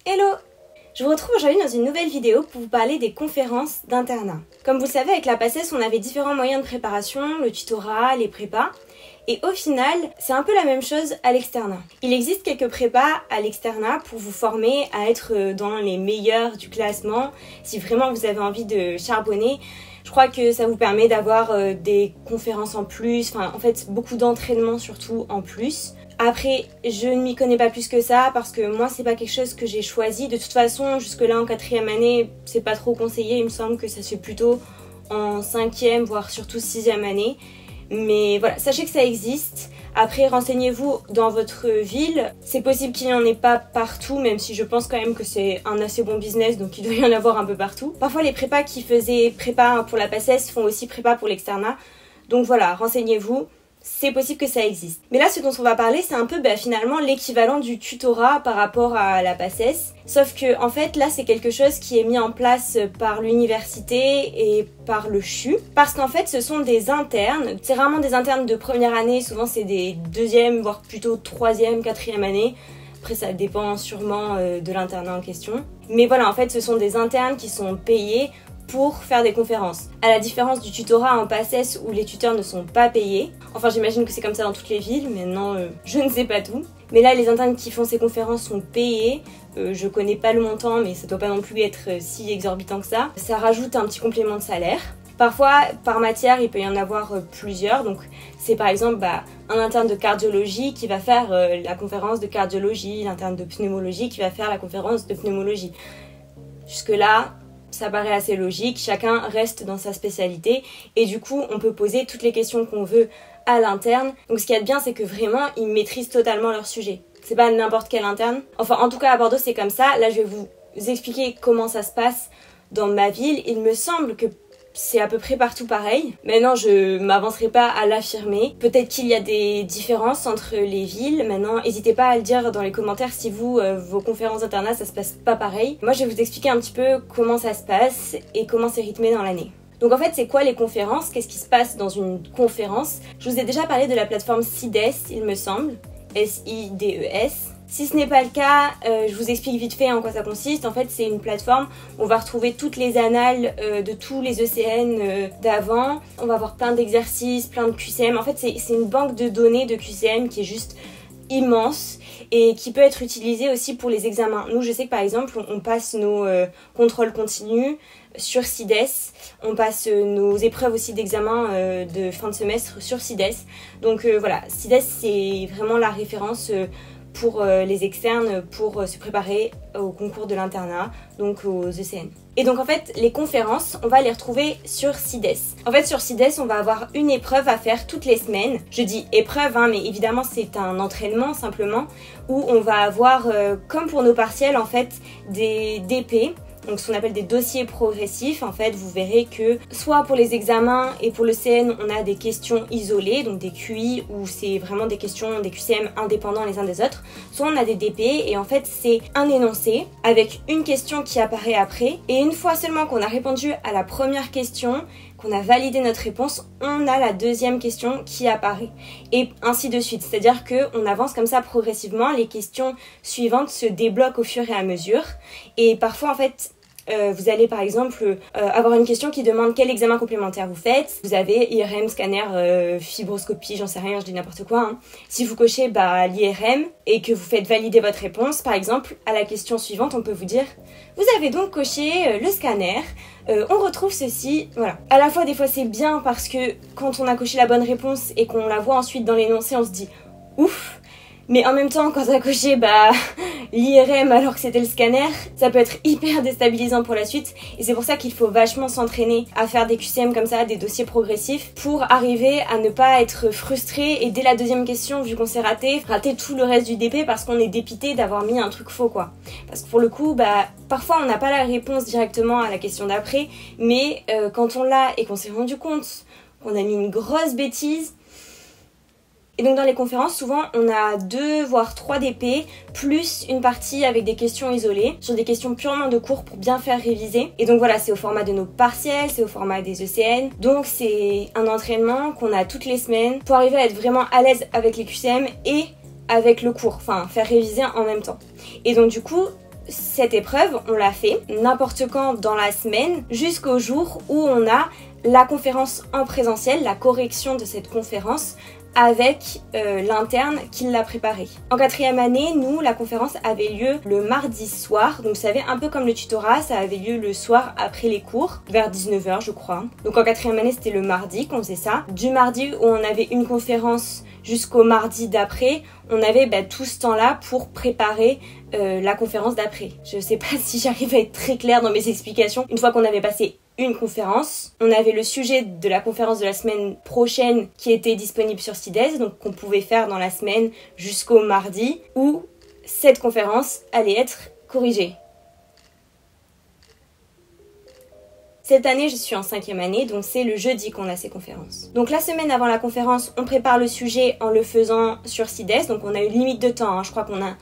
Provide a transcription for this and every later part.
Hello! Je vous retrouve aujourd'hui dans une nouvelle vidéo pour vous parler des conférences d'internat. Comme vous le savez, avec la PACES, on avait différents moyens de préparation, le tutorat, les prépas. Et au final, c'est un peu la même chose à l'externat. Il existe quelques prépas à l'externat pour vous former à être dans les meilleurs du classement. Si vraiment vous avez envie de charbonner, je crois que ça vous permet d'avoir des conférences en plus, enfin en fait beaucoup d'entraînement surtout en plus. Après, je ne m'y connais pas plus que ça parce que moi c'est pas quelque chose que j'ai choisi. De toute façon, jusque là en 4e année, c'est pas trop conseillé. Il me semble que ça se fait plutôt en 5e, voire surtout 6e année. Mais voilà, sachez que ça existe. Après, renseignez-vous dans votre ville. C'est possible qu'il n'y en ait pas partout, même si je pense quand même que c'est un assez bon business, donc il doit y en avoir un peu partout. Parfois, les prépas qui faisaient prépa pour la PACES font aussi prépa pour l'externat. Donc voilà, renseignez-vous. C'est possible que ça existe. Mais là, ce dont on va parler, c'est un peu finalement l'équivalent du tutorat par rapport à la PACES. Sauf que, en fait, là, c'est quelque chose qui est mis en place par l'université et par le CHU. Parce qu'en fait, ce sont des internes. C'est rarement des internes de première année. Souvent, c'est des 2e, voire plutôt 3e, 4e année. Après, ça dépend sûrement de l'internat en question. Mais voilà, en fait, ce sont des internes qui sont payés pour faire des conférences. À la différence du tutorat en PACES où les tuteurs ne sont pas payés. Enfin, j'imagine que c'est comme ça dans toutes les villes, maintenant je ne sais pas tout. Mais là, les internes qui font ces conférences sont payés. Je connais pas le montant, mais ça doit pas non plus être si exorbitant que ça. Ça rajoute un petit complément de salaire. Parfois, par matière, il peut y en avoir plusieurs. Donc, c'est par exemple un interne de cardiologie qui va faire la conférence de cardiologie, l'interne de pneumologie qui va faire la conférence de pneumologie. Jusque-là, ça paraît assez logique, chacun reste dans sa spécialité et du coup on peut poser toutes les questions qu'on veut à l'interne. Donc ce qu'il y a de bien, c'est que vraiment ils maîtrisent totalement leur sujet. C'est pas n'importe quel interne. Enfin en tout cas à Bordeaux c'est comme ça. Là je vais vous expliquer comment ça se passe dans ma ville. Il me semble que c'est à peu près partout pareil. Maintenant, je m'avancerai pas à l'affirmer. Peut-être qu'il y a des différences entre les villes. Maintenant, n'hésitez pas à le dire dans les commentaires si vous, vos conférences d'internat, ça se passe pas pareil. Moi, je vais vous expliquer un petit peu comment ça se passe et comment c'est rythmé dans l'année. Donc en fait, c'est quoi les conférences? Qu'est-ce qui se passe dans une conférence? Je vous ai déjà parlé de la plateforme SIDES, il me semble. S-I-D-E-S. Si ce n'est pas le cas, je vous explique vite fait en quoi ça consiste. En fait, c'est une plateforme où on va retrouver toutes les annales de tous les ECN d'avant. On va avoir plein d'exercices, plein de QCM. En fait, c'est une banque de données de QCM qui est juste immense et qui peut être utilisée aussi pour les examens. Nous, je sais que par exemple, on passe nos contrôles continus sur SIDES. On passe nos épreuves aussi d'examen de fin de semestre sur SIDES. Donc voilà, SIDES, c'est vraiment la référence pour les externes pour se préparer au concours de l'internat, donc aux ECN. Et donc en fait, les conférences, on va les retrouver sur SIDES. En fait, sur SIDES, on va avoir une épreuve à faire toutes les semaines. Je dis épreuve, mais évidemment, c'est un entraînement simplement, où on va avoir, comme pour nos partiels, en fait, des DP, donc ce qu'on appelle des dossiers progressifs. En fait, vous verrez que soit pour les examens et pour le CN, on a des questions isolées, donc des QI, où c'est vraiment des questions, des QCM indépendants les uns des autres, soit on a des DP, et en fait c'est un énoncé avec une question qui apparaît après, et une fois seulement qu'on a répondu à la première question, qu'on a validé notre réponse, on a la deuxième question qui apparaît, et ainsi de suite. C'est-à-dire qu'on avance comme ça progressivement, les questions suivantes se débloquent au fur et à mesure, et parfois en fait, vous allez par exemple avoir une question qui demande quel examen complémentaire vous faites. Vous avez IRM, scanner, fibroscopie, j'en sais rien, je dis n'importe quoi. Hein. Si vous cochez l'IRM et que vous faites valider votre réponse, par exemple, à la question suivante, on peut vous dire « Vous avez donc coché le scanner, on retrouve ceci. » Voilà. À la fois, des fois, c'est bien parce que quand on a coché la bonne réponse et qu'on la voit ensuite dans l'énoncé, on se dit « Ouf !» Mais en même temps, quand on a coché l'IRM alors que c'était le scanner, ça peut être hyper déstabilisant pour la suite. Et c'est pour ça qu'il faut vachement s'entraîner à faire des QCM comme ça, des dossiers progressifs, pour arriver à ne pas être frustré et dès la deuxième question, vu qu'on s'est rater tout le reste du DP parce qu'on est dépité d'avoir mis un truc faux, quoi. Parce que pour le coup, parfois on n'a pas la réponse directement à la question d'après, mais quand on l'a et qu'on s'est rendu compte qu'on a mis une grosse bêtise. Et donc dans les conférences, souvent on a 2 voire 3 DP, plus une partie avec des questions isolées, sur des questions purement de cours pour bien faire réviser. Et donc voilà, c'est au format de nos partiels, c'est au format des ECN. Donc c'est un entraînement qu'on a toutes les semaines pour arriver à être vraiment à l'aise avec les QCM et avec le cours, enfin faire réviser en même temps. Et donc du coup, cette épreuve, on l'a fait n'importe quand dans la semaine jusqu'au jour où on a la conférence en présentiel, la correction de cette conférence avec l'interne qui l'a préparée. En 4e année, nous, la conférence avait lieu le mardi soir. Donc vous savez, un peu comme le tutorat, ça avait lieu le soir après les cours, vers 19h je crois. Donc en 4e année, c'était le mardi qu'on faisait ça. Du mardi où on avait une conférence jusqu'au mardi d'après, on avait tout ce temps-là pour préparer la conférence d'après. Je sais pas si j'arrive à être très claire dans mes explications. Une fois qu'on avait passé une conférence, on avait le sujet de la conférence de la semaine prochaine qui était disponible sur CIDES, donc qu'on pouvait faire dans la semaine jusqu'au mardi, où cette conférence allait être corrigée. Cette année, je suis en 5e année, donc c'est le jeudi qu'on a ces conférences. Donc la semaine avant la conférence, on prépare le sujet en le faisant sur CIDES, donc on a une limite de temps, je crois qu'on a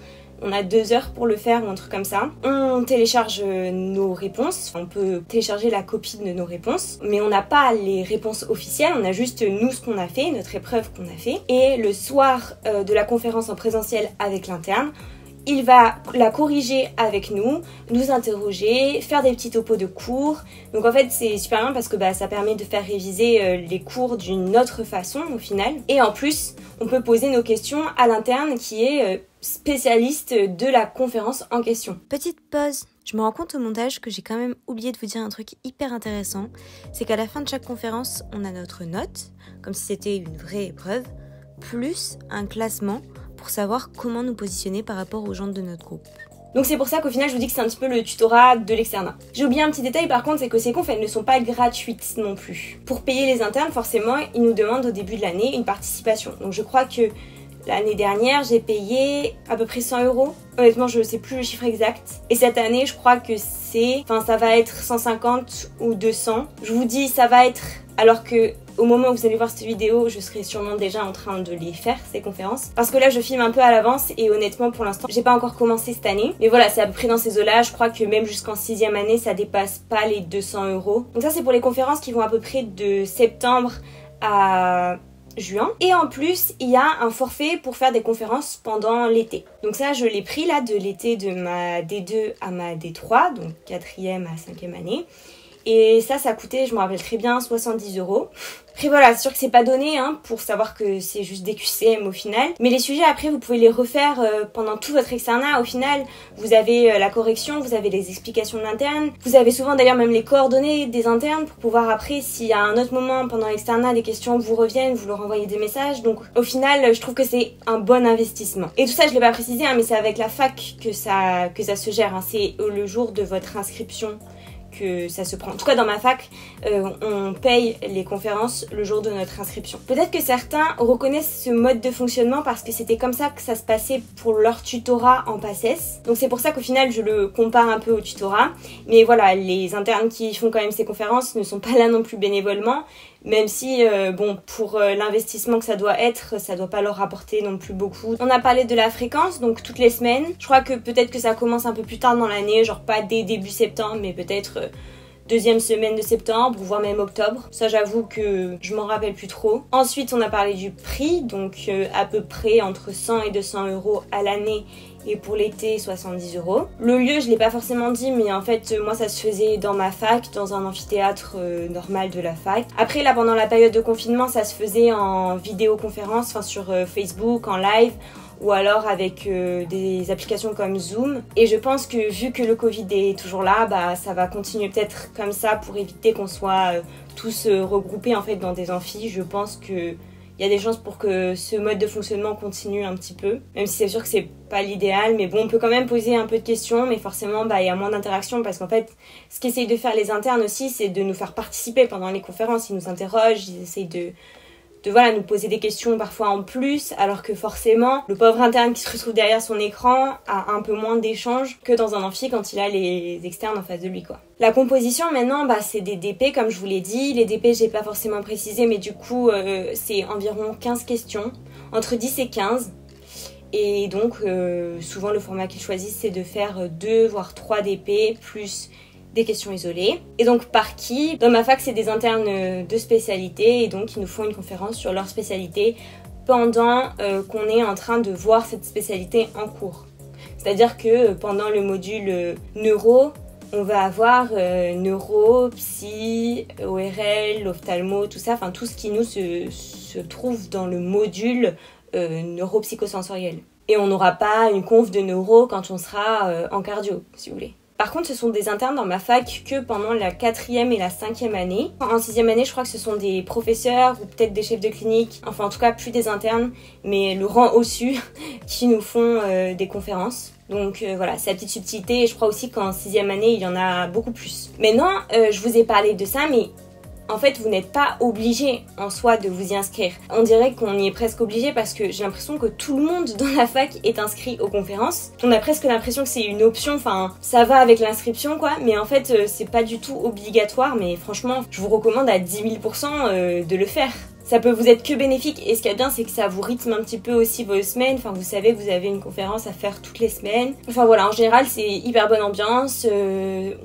2 heures pour le faire ou un truc comme ça. On télécharge nos réponses, on peut télécharger la copie de nos réponses, mais on n'a pas les réponses officielles, on a juste nous ce qu'on a fait, notre épreuve qu'on a fait. Et le soir de la conférence en présentiel avec l'interne, il va la corriger avec nous, nous interroger, faire des petits topos de cours. Donc en fait c'est super bien parce que ça permet de faire réviser les cours d'une autre façon au final. Et en plus on peut poser nos questions à l'interne qui est spécialiste de la conférence en question. Petite pause. Je me rends compte au montage que j'ai quand même oublié de vous dire un truc hyper intéressant. C'est qu'à la fin de chaque conférence, on a notre note, comme si c'était une vraie épreuve, plus un classement pour savoir comment nous positionner par rapport aux gens de notre groupe. Donc c'est pour ça qu'au final je vous dis que c'est un petit peu le tutorat de l'externat. J'ai oublié un petit détail par contre, c'est que ces confs elles ne sont pas gratuites non plus. Pour payer les internes, forcément, ils nous demandent au début de l'année une participation. Donc je crois que l'année dernière, j'ai payé à peu près 100 €. Honnêtement, je sais plus le chiffre exact. Et cette année, je crois que ça va être 150 ou 200. Je vous dis, ça va être, alors que au moment où vous allez voir cette vidéo, je serai sûrement déjà en train de les faire, ces conférences. Parce que là, je filme un peu à l'avance et honnêtement, pour l'instant, j'ai pas encore commencé cette année. Mais voilà, c'est à peu près dans ces eaux-là. Je crois que même jusqu'en 6e année, ça dépasse pas les 200 €. Donc ça, c'est pour les conférences qui vont à peu près de septembre à juin. Et en plus, il y a un forfait pour faire des conférences pendant l'été. Donc ça, je l'ai pris là de l'été de ma D2 à ma D3, donc 4e à 5e année. Et ça coûtait, je me rappelle très bien, 70 €. Après voilà, c'est sûr que c'est pas donné pour savoir que c'est juste des QCM au final. Mais les sujets après, vous pouvez les refaire pendant tout votre externat. Au final, vous avez la correction, vous avez les explications de l'interne. Vous avez souvent d'ailleurs même les coordonnées des internes pour pouvoir après, s'il y a un autre moment pendant l'externat, des questions vous reviennent, vous leur envoyez des messages. Donc au final, je trouve que c'est un bon investissement. Et tout ça, je l'ai pas précisé, mais c'est avec la fac que ça se gère. C'est le jour de votre inscription que ça se prend. En tout cas dans ma fac, on paye les conférences le jour de notre inscription. Peut-être que certains reconnaissent ce mode de fonctionnement parce que c'était comme ça que ça se passait pour leur tutorat en PACES. Donc c'est pour ça qu'au final je le compare un peu au tutorat. Mais voilà, les internes qui font quand même ces conférences ne sont pas là non plus bénévolement. Même si, pour l'investissement que ça doit être, ça doit pas leur rapporter non plus beaucoup. On a parlé de la fréquence, donc toutes les semaines. Je crois que peut-être que ça commence un peu plus tard dans l'année, genre pas dès début septembre, mais peut-être deuxième semaine de septembre, voire même octobre. Ça, j'avoue que je m'en rappelle plus trop. Ensuite, on a parlé du prix, donc à peu près entre 100 et 200 € à l'année. Et pour l'été, 70 €. Le lieu, je l'ai pas forcément dit, mais en fait, moi, ça se faisait dans ma fac, dans un amphithéâtre normal de la fac. Après, là, pendant la période de confinement, ça se faisait en vidéoconférence, sur Facebook, en live, ou alors avec des applications comme Zoom. Et je pense que vu que le Covid est toujours là, ça va continuer peut-être comme ça pour éviter qu'on soit tous regroupés en fait dans des amphis. Je pense que il y a des chances pour que ce mode de fonctionnement continue un petit peu. Même si c'est sûr que c'est pas l'idéal, mais bon, on peut quand même poser un peu de questions, mais forcément, il y a moins d'interaction parce qu'en fait, ce qu'essayent de faire les internes aussi, c'est de nous faire participer pendant les conférences. Ils nous interrogent, ils essayent de nous poser des questions parfois en plus, alors que forcément, le pauvre interne qui se retrouve derrière son écran a un peu moins d'échanges que dans un amphi quand il a les externes en face de lui, quoi. La composition, maintenant, c'est des DP, comme je vous l'ai dit. Les DP, j'ai pas forcément précisé, mais du coup, c'est environ 15 questions, entre 10 et 15. Et donc, souvent, le format qu'ils choisissent, c'est de faire 2 voire 3 DP, plus des questions isolées. Et donc par qui? Dans ma fac, c'est des internes de spécialité et donc ils nous font une conférence sur leur spécialité pendant qu'on est en train de voir cette spécialité en cours. C'est-à-dire que pendant le module neuro, on va avoir neuro, psy, ORL, ophtalmo, tout ça, enfin tout ce qui nous se trouve dans le module neuropsychosensoriel. Et on n'aura pas une conf de neuro quand on sera en cardio, si vous voulez. Par contre, ce sont des internes dans ma fac que pendant la 4e et la 5e année. En 6e année, je crois que ce sont des professeurs ou peut-être des chefs de clinique, enfin en tout cas plus des internes, mais le rang au-dessus, qui nous font des conférences. Donc voilà, c'est la petite subtilité et je crois aussi qu'en 6e année, il y en a beaucoup plus. Maintenant, je vous ai parlé de ça, mais en fait, vous n'êtes pas obligé en soi de vous y inscrire. On dirait qu'on y est presque obligé parce que j'ai l'impression que tout le monde dans la fac est inscrit aux conférences. On a presque l'impression que c'est une option, enfin ça va avec l'inscription quoi, mais en fait c'est pas du tout obligatoire, mais franchement je vous recommande à 10 000% de le faire. Ça peut vous être que bénéfique et ce qu'il y a bien c'est que ça vous rythme un petit peu aussi vos semaines, enfin vous savez vous avez une conférence à faire toutes les semaines. Enfin voilà, en général c'est hyper bonne ambiance,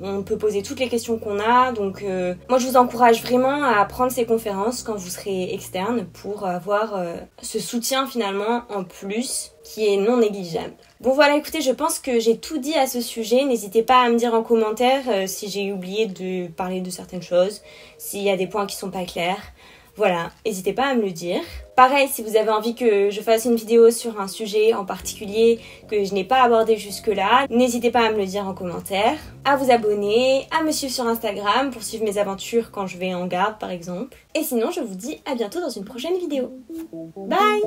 on peut poser toutes les questions qu'on a, donc moi je vous encourage vraiment à prendre ces conférences quand vous serez externe pour avoir ce soutien finalement en plus qui est non négligeable. Bon voilà, écoutez, je pense que j'ai tout dit à ce sujet. N'hésitez pas à me dire en commentaire si j'ai oublié de parler de certaines choses, s'il y a des points qui sont pas clairs. Voilà, n'hésitez pas à me le dire. Pareil, si vous avez envie que je fasse une vidéo sur un sujet en particulier que je n'ai pas abordé jusque-là, n'hésitez pas à me le dire en commentaire, à vous abonner, à me suivre sur Instagram pour suivre mes aventures quand je vais en garde par exemple. Et sinon, je vous dis à bientôt dans une prochaine vidéo. Bye!